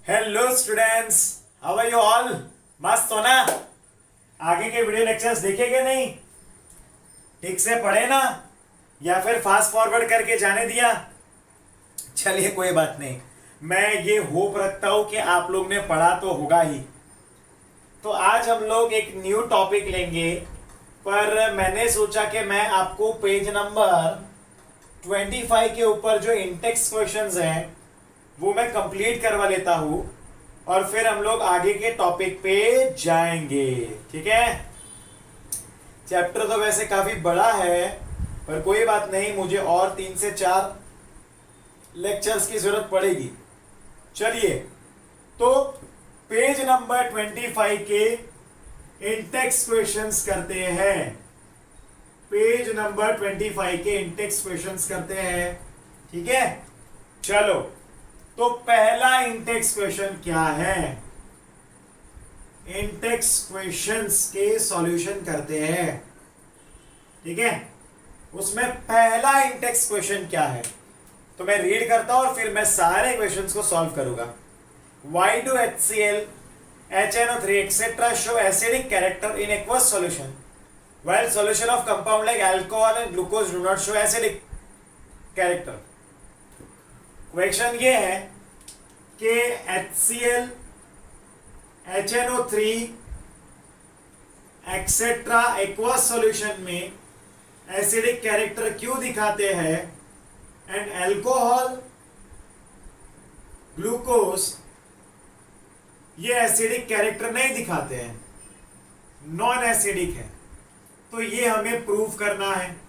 Hello students, how are you all? मस्त हो ना? आगे के वीडियो लेक्चर्स देखेंगे नहीं? ठीक से पढ़े ना, या फिर फास्ट फॉरवर्ड करके जाने दिया? चलिए कोई बात नहीं, मैं ये होप रखता हूं कि आप लोग ने पढ़ा तो होगा ही। तो आज हम लोग एक न्यू टॉपिक लेंगे, पर मैंने सोचा कि मैं आपको पेज नंबर 25 के ऊपर जो इंटेक्स क्वेश्चंस हैं वो मैं कंप्लीट करवा लेता हूं और फिर हम लोग आगे के टॉपिक पे जाएंगे। ठीक है? चैप्टर तो वैसे काफी बड़ा है, पर कोई बात नहीं, मुझे और 3 से 4 लेक्चर्स की जरूरत पड़ेगी। चलिए, तो पेज नंबर 25 के इंटेक्स क्वेश्चंस करते हैं। पेज नंबर 25 के इंटेक्स क्वेश्चंस करते हैं। ठीक है, चलो। तो पहला इंटेक्स क्वेश्चन क्या है? इंटेक्स क्वेश्चंस के सॉल्यूशन करते हैं। ठीक है, उसमें पहला इंटेक्स क्वेश्चन क्या है? तो मैं रीड करता हूं और फिर मैं सारे क्वेश्चंस को सॉल्व करूंगा। Why do HCl, HNO3 etc. show acidic character in aqueous solution, while solution of compound like alcohol and glucose do not show acidic character? Question ये है कि HCl, HNO3 etcetera aqueous solution में acidic character क्यों दिखाते हैं and alcohol, glucose ये acidic character नहीं दिखाते हैं, नॉन एसिडिक है। तो ये हमें प्रूव करना है।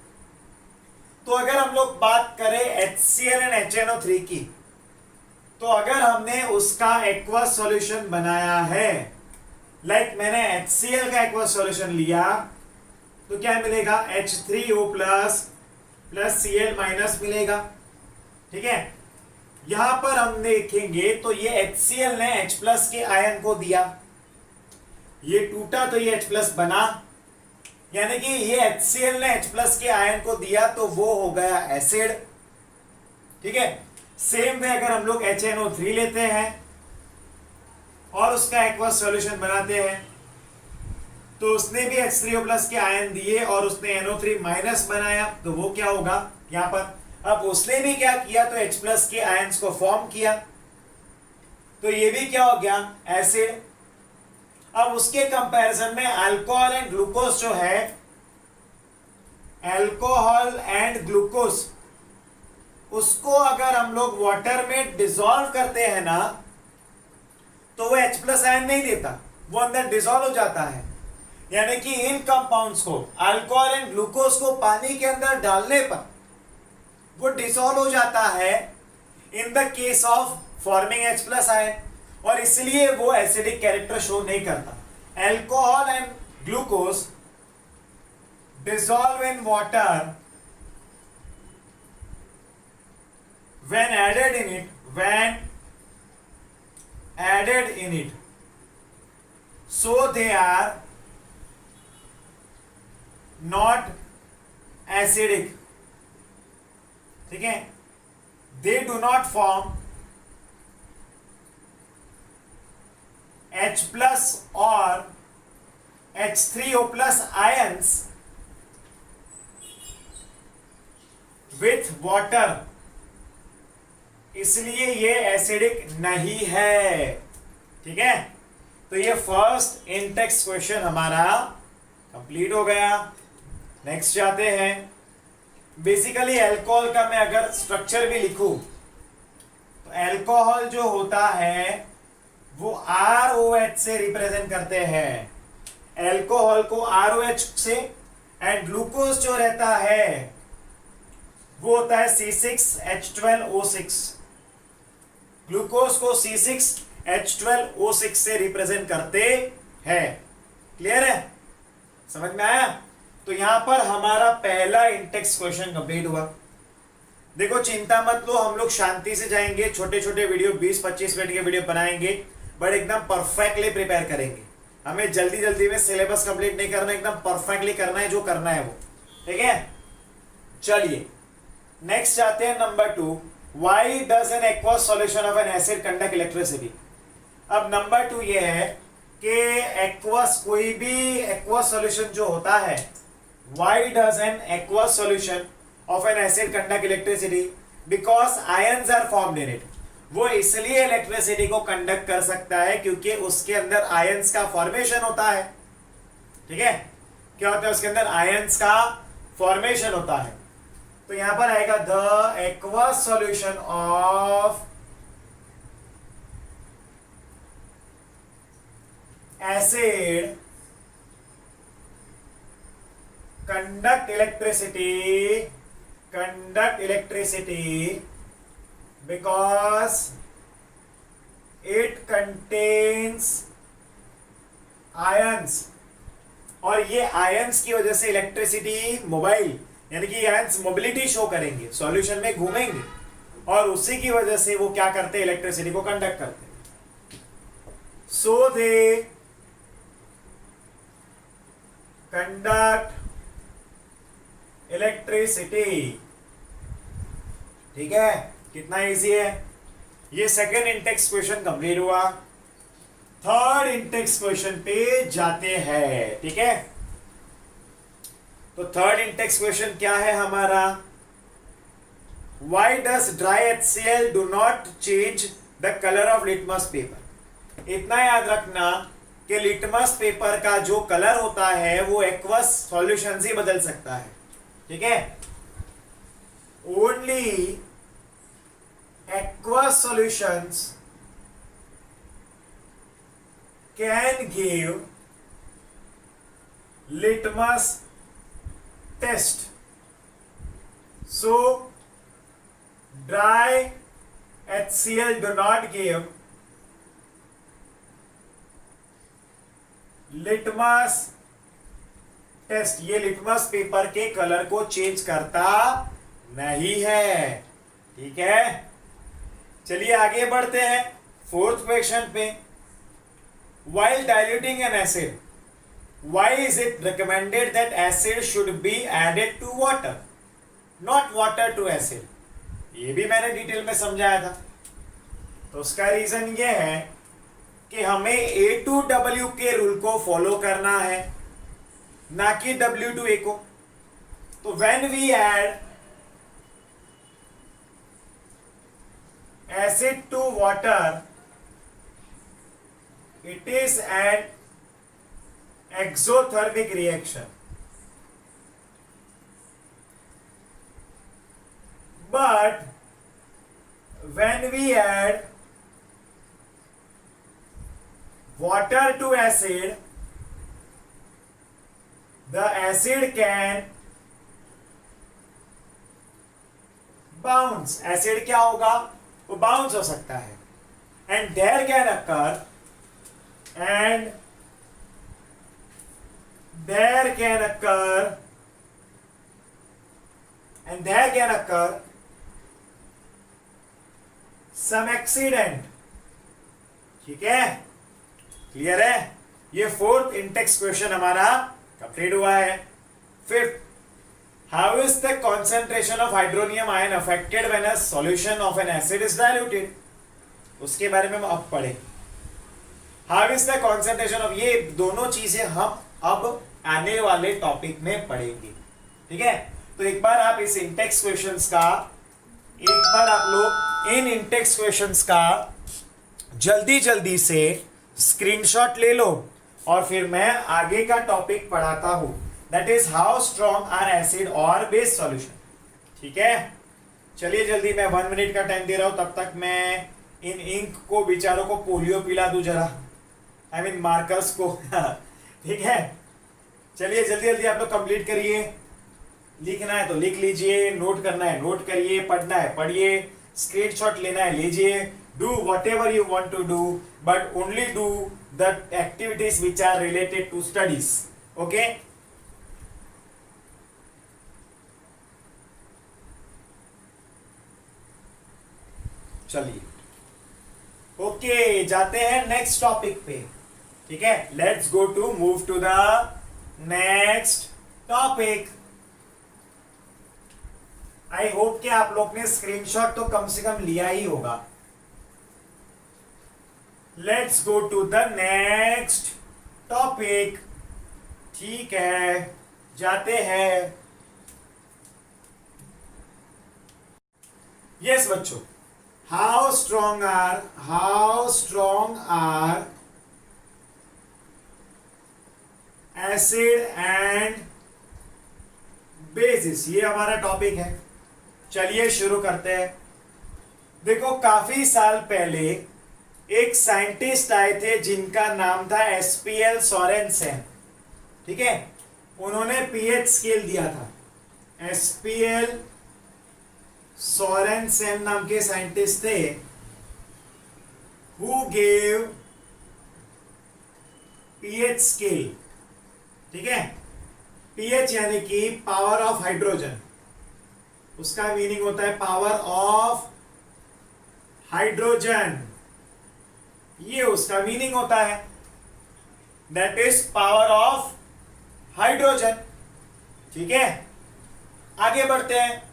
तो अगर हम लोग बात करें HCl एंड HNO3 की, तो अगर हमने उसका एक्वस सॉल्यूशन बनाया है, मैंने HCl का एक्वस सॉल्यूशन लिया, तो क्या मिलेगा? H3O प्लस Cl माइनस मिलेगा। ठीक है, यहां पर हम देखेंगे तो ये HCl ने H प्लस के आयन को दिया, ये टूटा तो ये H प्लस बना, यानी कि ये HCl ने H प्लस के आयन को दिया तो वो हो गया एसिड। ठीक है, सेम वे अगर हम लोग HNO3 लेते हैं और उसका एक्वस सॉल्यूशन बनाते हैं, तो उसने भी H3O प्लस के आयन दिए और उसने NO3 माइनस बनाया, तो वो क्या होगा यहां पर? अब उसने भी क्या किया? तो H प्लस के आयन्स को फॉर्म किया, तो ये भी क्या हो गया? एसिड। अब उसके कंपैरिजन में अल्कोहल एंड ग्लूकोज जो है, अल्कोहल एंड ग्लूकोज, उसको अगर हम लोग वाटर में डिसॉल्व करते हैं ना, तो वो H प्लस आयन नहीं देता, वो अंदर डिसॉल्व हो जाता है। यानी कि इन कंपाउंड्स को, अल्कोहल एंड ग्लूकोज को पानी के अंदर डालने पर वो डिसॉल्व हो जाता है in the case of forming H plus ion, और इसलिए वो एसिडिक कैरेक्टर शो नहीं करता। Alcohol and glucose dissolve in water when added in it, so they are not acidic. ठीक है, they do not form H plus or H3O plus ions with water, इसलिए ये acidic नहीं है। ठीक है, तो ये फर्स्ट इंटेक्स क्वेश्चन हमारा कंप्लीट हो गया। नेक्स्ट जाते हैं। बेसिकली अल्कोहल का मैं अगर स्ट्रक्चर भी लिखूं, तो अल्कोहल जो होता है वो ROH से रिप्रेजेंट करते हैं, अल्कोहल को ROH से, एंड ग्लूकोज जो रहता है वो होता है C6H12O6। ग्लूकोज को C6H12O6 से रिप्रेजेंट करते हैं। क्लियर है? समझ में आया? तो यहां पर हमारा पहला इंटेक्स क्वेश्चन कंप्लीट हुआ। देखो, चिंता मत लो, हम लोग शांति से जाएंगे, छोटे छोटे वीडियो 20-25 मिनट के वीडियो बनाएंगे, बट एकदम परफेक्टली प्रिपेयर करेंगे। हमें जल्दी जल्दी में सिलेबस कंप्लीट नहीं करना, एकदम परफेक्टली करना है जो करना है वो। ठीक है, चलिए नेक्स्ट जाते हैं number 2। Why does an aqueous solution of an acid conduct electricity? अब नंबर 2 ये है कि एक्वस, कोई भी एक्वस सॉल्यूशन जो होता है, why does an aqueous solution of an acid conduct electricity? Because ions are formed in it. वो इसलिए इलेक्ट्रिसिटी को कंडक्ट कर सकता है क्योंकि उसके अंदर आयंस का फॉर्मेशन होता है। ठीक है, क्या होता है उसके अंदर? आयंस का फॉर्मेशन होता है। तो यहां पर आएगा the aqueous solution of acid conduct electricity because it contains ions, और ये आयंस की वजह से इलेक्ट्रिसिटी मोबाइल, यानी कि आयंस मोबिलिटी शो करेंगे, सॉल्यूशन में घूमेंगे, और उसी की वजह से वो क्या करते हैं? इलेक्ट्रिसिटी को कंडक्ट करते हैं। सो दे कंडक्ट इलेक्ट्रिसिटी। ठीक है, कितना इजी है ये। सेकेंड इंटेक्स क्वेश्चन कंप्लीट हुआ। थर्ड इंटेक्स क्वेश्चन पे जाते हैं। ठीक है, तो थर्ड इंटेक्स क्वेश्चन क्या है हमारा? Why does dry HCl do not change the colour of litmus paper? इतना याद रखना कि लिटमस पेपर का जो कलर होता है वो एक्वस सॉल्यूशन से बदल सकता है। ठीक है, only aqueous solutions can give litmus test. So dry HCl do not give litmus test. ये लिटमस पेपर के कलर को चेंज करता नहीं है। ठीक है, चलिए आगे बढ़ते हैं फोर्थ क्वेश्चन पे। While diluting an acid, why is it recommended that acid should be added to water, not water to acid? ये भी मैंने डिटेल में समझाया था। तो उसका रीजन ये है कि हमें A2W के रूल को फॉलो करना है, ना कि W2A को। तो when we add acid to water, it is an exothermic reaction. But when we add water to acid, the acid can bounce. acid क्या होगा? वो bounce हो सकता है। and there can occur some accident। ठीक है, क्लियर है? ये फोर्थ इंटेक्स क्वेश्चन हमारा कंप्लीट हुआ है। Fifth, how is the concentration of hydronium ion affected when a solution of an acid is diluted? उसके बारे में हम अब पढ़े। How is the concentration of, ये दोनों चीजें हम अब आने वाले टॉपिक में पढ़ेंगे। ठीक है, तो एक बार आप इस इंटेक्स क्वेश्चंस का, एक बार आप लोग इन इंटेक्स क्वेश्चंस का जल्दी जल्दी से स्क्रीनशॉट ले लो, और फिर मैं आगे का टॉपिक पढ़ाता हूं, that is how strong are acid और बेस सॉल्यूशन। ठीक है, चलिए जल्दी, मैं 1 मिनट का टाइम दे रहा हूं, तब तक मैं इन इंक को बेचारों को पोलियो पिला दूं जरा, आई मीन मार्कर्स को। ठीक है, चलिए जल्दी जल्दी आप लोग कंप्लीट करिए। लिखना है तो लिख लीजिए, नोट करना है नोट करिए, पढ़ना है पढ़िए, स्क्रीनशॉट लेना है लीजिए। Do whatever you want to do, but only do the activities which are related to studies. Okay, चलिए ओके, जाते हैं नेक्स्ट टॉपिक पे। ठीक है, let's go to move to the next topic. I hope कि आप लोग ने स्क्रीनशॉट तो कम से कम लिया ही होगा। Let's go to the next topic. ठीक है, जाते हैं। यस बच्चों, how strong are acid and bases, ये हमारा टॉपिक है। चलिए शुरू करते हैं। देखो, काफी साल पहले एक साइंटिस्ट आए थे जिनका नाम था एसपीएल सोरेनसेन। ठीक है, उन्होंने पीएच स्केल दिया था। एसपीएल सोरेनसेन नाम के साइंटिस्ट थे, हु गेव पीएच स्केल। ठीक है, पीएच यानी कि पावर ऑफ हाइड्रोजन, उसका मीनिंग होता है पावर ऑफ हाइड्रोजन, ये उसका मीनिंग होता है, that is power of hydrogen. ठीक है, आगे बढ़ते हैं।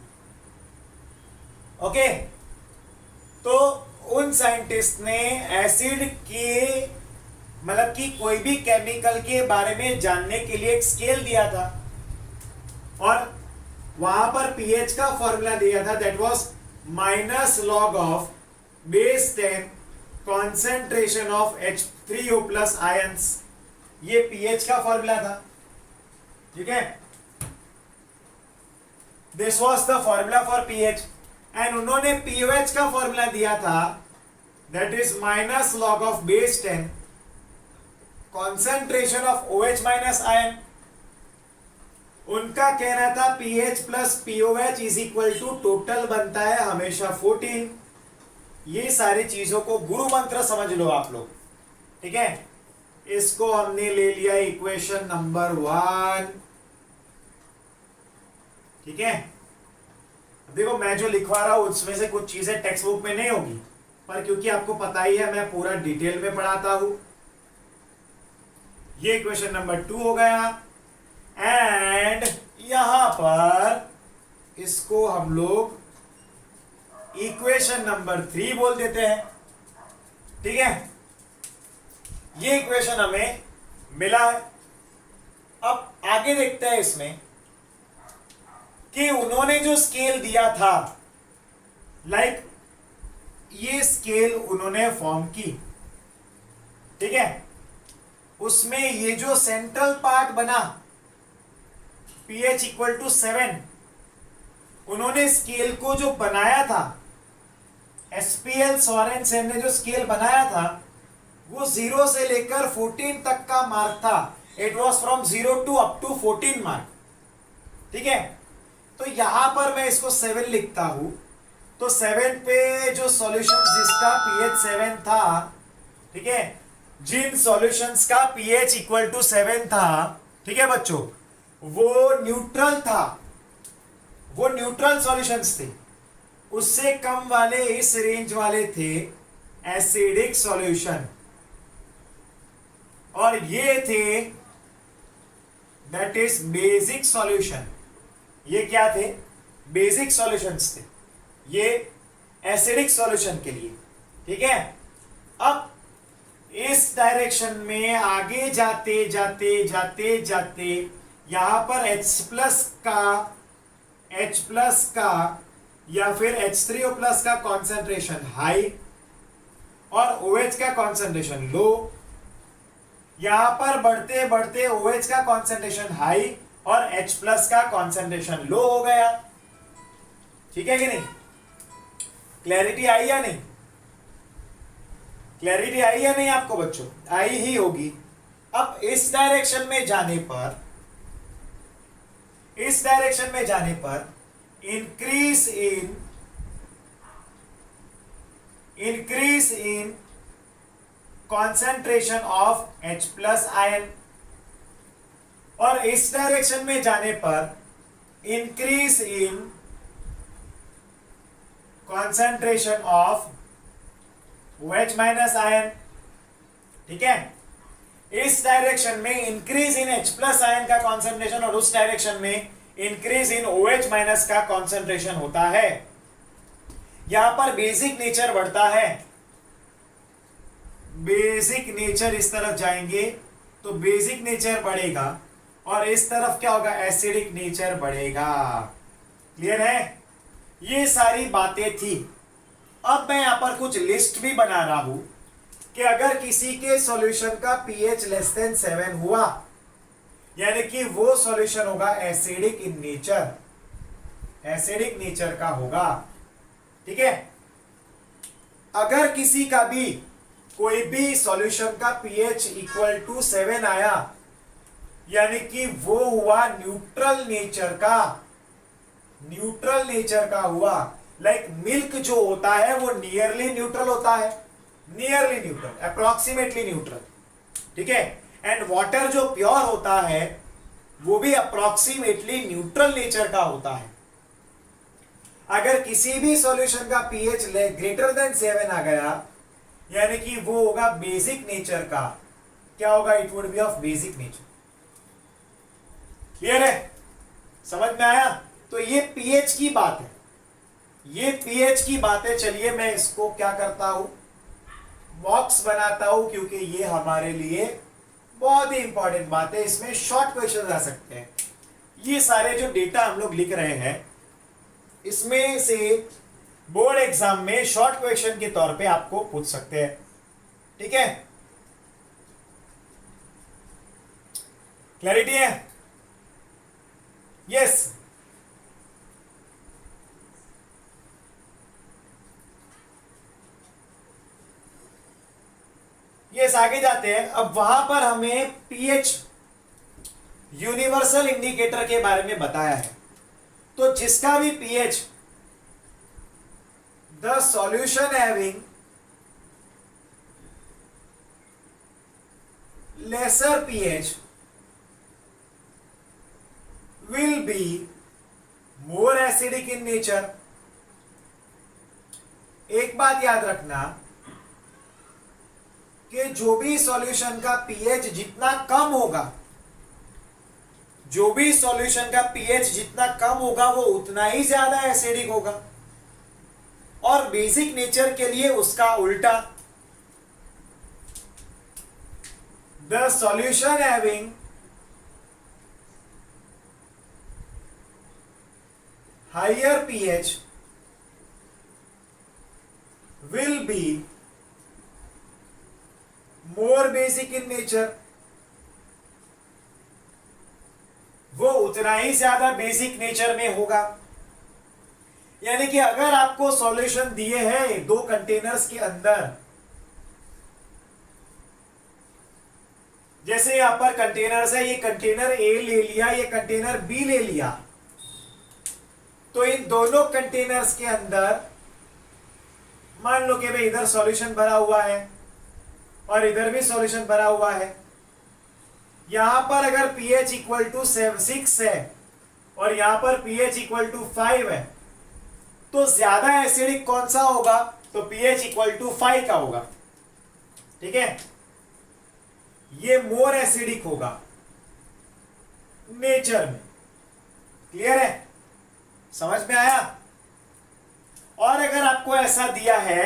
ओके, तो उन साइंटिस्ट ने एसिड के मतलब कि कोई भी केमिकल के बारे में जानने के लिए एक स्केल दिया था और वहां पर पीएच का फॉर्मूला दिया था, that was -log of base 10 concentration of H3O plus ions. ये पीएच का फॉर्मूला था। ठीक है, this was the formula for pH and उन्होंने पीओएच का फॉर्मूला दिया था, that is -log of base 10 concentration of OH minus ion. उनका कहना था pH plus pOH is equal to total बनता है हमेशा 14। ये सारी चीजों को गुरु मंत्र समझ लो आप लोग। ठीक है, इसको हमने ले लिया इक्वेशन नंबर 1। ठीक है, देखो मैं जो लिखवा रहा हूं उसमें से कुछ चीजें टेक्स्ट बुक में नहीं होगी, पर क्योंकि आपको पता ही है मैं पूरा डिटेल में पढ़ाता हूं। ये इक्वेशन नंबर 2 हो गया एंड यहां पर इसको हम लोग इक्वेशन नंबर 3 बोल देते हैं। ठीक है, ये इक्वेशन हमें मिला है। अब आगे देखते हैं इसमें कि उन्होंने जो स्केल दिया था, लाइक ये स्केल उन्होंने फॉर्म की। ठीक है, उसमें ये जो सेंट्रल पार्ट बना pH इक्वल टू 7, उन्होंने स्केल को जो बनाया था, एसपीएल सोरेनसेन ने जो स्केल बनाया था वो 0 से लेकर 14 तक का मार्क था। It was from 0 to up to 14 mark. ठीक है, तो यहां पर मैं इसको 7 लिखता हूं, तो 7 पे जो सॉल्यूशन जिसका pH 7 था, ठीक है, जिन सॉल्यूशंस का pH इक्वल टू 7 था, ठीक है बच्चों, वो न्यूट्रल था, वो न्यूट्रल सॉल्यूशंस थे। उससे कम वाले इस रेंज वाले थे एसिडिक सॉल्यूशन, और ये थे दैट इज बेसिक सॉल्यूशन। ये क्या थे? बेसिक सॉल्यूशंस थे, ये एसिडिक सॉल्यूशन के लिए। ठीक है, अब इस डायरेक्शन में आगे जाते जाते जाते जाते यहां पर H प्लस का या फिर H3O प्लस का कॉन्सेंट्रेशन हाई और OH का कॉन्सेंट्रेशन लो। यहां पर बढ़ते बढ़ते OH का कॉन्सेंट्रेशन हाई और H प्लस का कॉन्सेंट्रेशन लो हो गया। ठीक है कि नहीं? क्लैरिटी आई या नहीं? क्लैरिटी आई या नहीं आपको बच्चों? आई ही होगी। अब इस डायरेक्शन में जाने पर increase in concentration of H plus ion, और इस डायरेक्शन में जाने पर increase in concentration of OH minus ion. ठीक है, इस डायरेक्शन में increase in H plus ion का कॉन्सेंट्रेशन और उस डायरेक्शन में इंक्रीज इन OH माइनस का कॉन्सेंट्रेशन होता है। यहां पर बेसिक नेचर बढ़ता है, बेसिक नेचर इस तरफ जाएंगे तो बेसिक नेचर बढ़ेगा और इस तरफ क्या होगा, एसिडिक नेचर बढ़ेगा। क्लियर है? ये सारी बातें थी। अब मैं यहां पर कुछ लिस्ट भी बना रहा हूं कि अगर किसी के सॉल्यूशन का पीएच लेस देन 7 हुआ, यानी कि वो सॉल्यूशन होगा acidic in nature, acidic nature का होगा। ठीक है? अगर किसी का भी कोई भी सॉल्यूशन का पीएच इक्वल टू 7 आया, यानी कि वो हुआ न्यूट्रल नेचर का, न्यूट्रल नेचर का हुआ। लाइक मिल्क जो होता है वो नियरली न्यूट्रल होता है, नियरली न्यूट्रल, अप्रोक्सीमेटली न्यूट्रल। ठीक है? एंड वाटर जो प्योर होता है वो भी अप्रोक्सीमेटली न्यूट्रल नेचर का होता है। अगर किसी भी सॉल्यूशन का पीएच ग्रेटर देन 7 आ गया, यानी कि वो होगा बेसिक नेचर का। क्या होगा? It would be of basic nature. Clear है? समझ में आया? तो ये पीएच की बात है, ये पीएच की बात है। चलिए मैं इसको क्या करता हूं, बॉक्स बनाता हूं, क्योंकि ये हमारे लिए बहुत ही इंपॉर्टेंट बात है। इसमें शॉर्ट क्वेश्चन आ सकते हैं। ये सारे जो डेटा हम लोग लिख रहे हैं, इसमें से बोर्ड एग्जाम में शॉर्ट क्वेश्चन के तौर पे आपको पूछ सकते हैं। ठीक है? क्लैरिटी है? यस। यस, आगे जाते हैं। अब वहां पर हमें पीएच यूनिवर्सल इंडिकेटर के बारे में बताया है। तो जिसका भी pH, the solution having lesser pH will be more acidic in nature। एक बात याद रखना कि जो भी सॉल्यूशन का पीएच जितना कम होगा, जो भी सॉल्यूशन का पीएच जितना कम होगा वो उतना ही ज्यादा एसिडिक होगा, और बेसिक नेचर के लिए उसका उल्टा। The solution having higher pH will be more basic in nature। वो उतना ही ज्यादा बेसिक नेचर में होगा। यानी कि अगर आपको सॉल्यूशन दिए हैं दो कंटेनर्स के अंदर, जैसे यहां पर कंटेनर्स है, ये कंटेनर ए ले लिया, ये कंटेनर बी ले लिया, तो इन दोनों कंटेनर्स के अंदर मान लो कि भाई इधर सॉल्यूशन भरा हुआ है और इधर भी सॉल्यूशन भरा हुआ है। यहां पर अगर pH इक्वल टू 6 है और यहां पर pH इक्वल टू 5 है, तो ज्यादा एसिडिक कौन सा होगा? तो pH इक्वल टू 5 का होगा। ठीक है? ये मोर एसिडिक होगा नेचर में। क्लियर है? समझ में आया? और अगर आपको ऐसा दिया है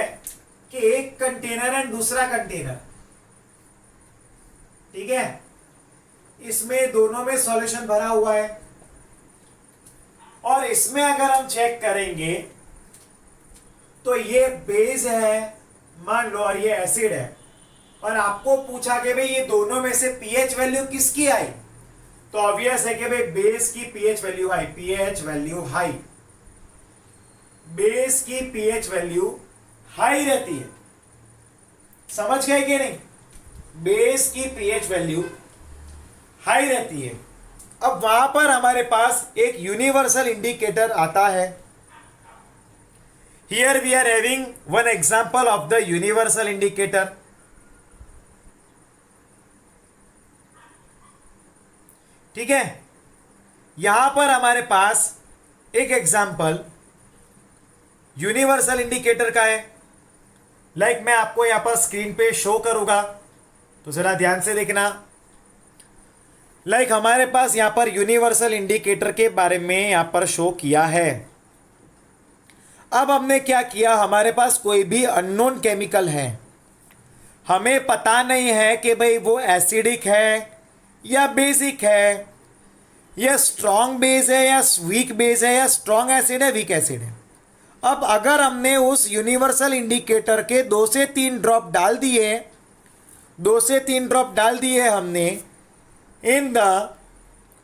कि एक कंटेनर एंड दूसरा कंटेनर, ठीक है, इसमें दोनों में सॉल्यूशन भरा हुआ है, और इसमें अगर हम चेक करेंगे तो ये बेस है मान लो और ये एसिड है, और आपको पूछा कि भाई ये दोनों में से पीएच वैल्यू किसकी आई, तो ऑब्वियस है कि भाई बेस की pH value high, pH value high, base की पीएच वैल्यू हाई रहती है। समझ गए कि नहीं? बेस की पीएच वैल्यू हाई रहती है। अब वहां पर हमारे पास एक यूनिवर्सल इंडिकेटर आता है। Here we are having one example of the universal indicator. ठीक है? यहां पर हमारे पास एक एग्जांपल यूनिवर्सल इंडिकेटर का है। लाइक मैं आपको यहां पर स्क्रीन पे शो करूंगा, तो जरा ध्यान से देखना। लाइक हमारे पास यहां पर यूनिवर्सल इंडिकेटर के बारे में यहां पर शो किया है। अब हमने क्या किया, हमारे पास कोई भी अननोन केमिकल है, हमें पता नहीं है कि भाई वो एसिडिक है या बेसिक है, या स्ट्रॉन्ग बेस है या वीक बेस है, या स्ट्रॉन्ग एसिड है वीक एसिड है। अब अगर हमने उस यूनिवर्सल इंडिकेटर के 2 से 3 ड्रॉप डाल दिए, 2 से 3 ड्रॉप डाल दिए हमने इन द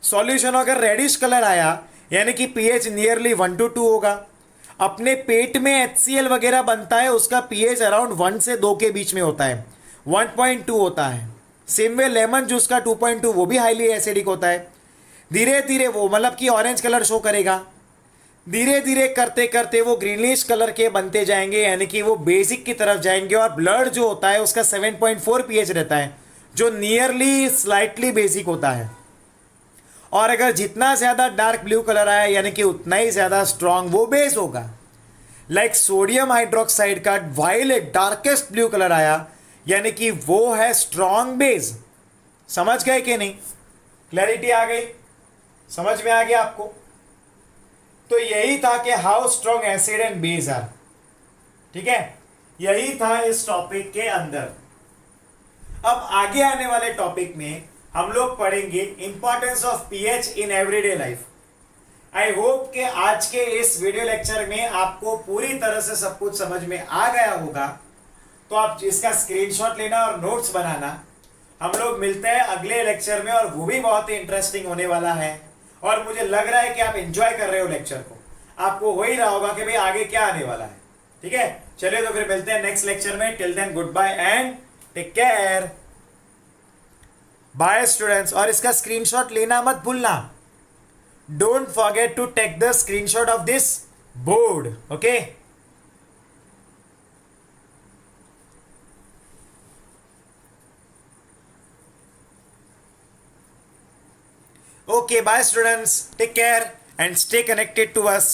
सॉल्यूशन, अगर रेडिश कलर आया यानी कि पीएच नियरली 1 to 2 होगा। अपने पेट में HCl वगैरह बनता है, उसका पीएच अराउंड 1 से 2 के बीच में होता है, 1.2 होता है। सेम वे लेमन जूस का 2.2 वो भी हाईली एसिडिक होता है। धीरे धीरे वो मतलब कि ऑरेंज कलर शो करेगा, धीरे धीरे करते करते वो ग्रीनिश कलर के बनते जाएंगे, यानी कि वो बेसिक की तरफ जाएंगे। और ब्लड जो होता है उसका 7.4 पीएच रहता है, जो नियरली स्लाइटली बेसिक होता है। और अगर जितना ज़्यादा डार्क ब्लू कलर आया यानी कि उतना ही ज़्यादा स्ट्रांग वो बेस होगा। लाइक सोडियम हाइड्रोक्साइड का वायलेट डार्केस्ट ब्लू कलर आया यानी कि वो है स्ट्रांग बेस। समझ गए कि नहीं? क्लैरिटी आ गई? समझ में आ गया आपको? तो यही था कि how strong acid and base are. ठीक है, यही था इस टॉपिक के अंदर। अब आगे आने वाले टॉपिक में हम लोग पढ़ेंगे importance of pH in everyday life. I hope कि आज के इस वीडियो लेक्चर में आपको पूरी तरह से सब कुछ समझ में आ गया होगा। तो आप इसका स्क्रीनशॉट लेना और नोट्स बनाना। हम लोग मिलते हैं अगले लेक्चर में, और वो भी बहुत ही इंटरेस्टिंग होने वाला है। और मुझे लग रहा है कि आप एंजॉय कर रहे हो लेक्चर को, आपको हो ही रहा होगा कि भाई आगे क्या आने वाला है। ठीक है, चलिए तो फिर मिलते हैं नेक्स्ट लेक्चर में। Till then good bye and take care. Bye students. और इसका स्क्रीनशॉट लेना मत भूलना। Don't forget to take the screenshot of this board. Okay, okay, bye students, take care and stay connected to us.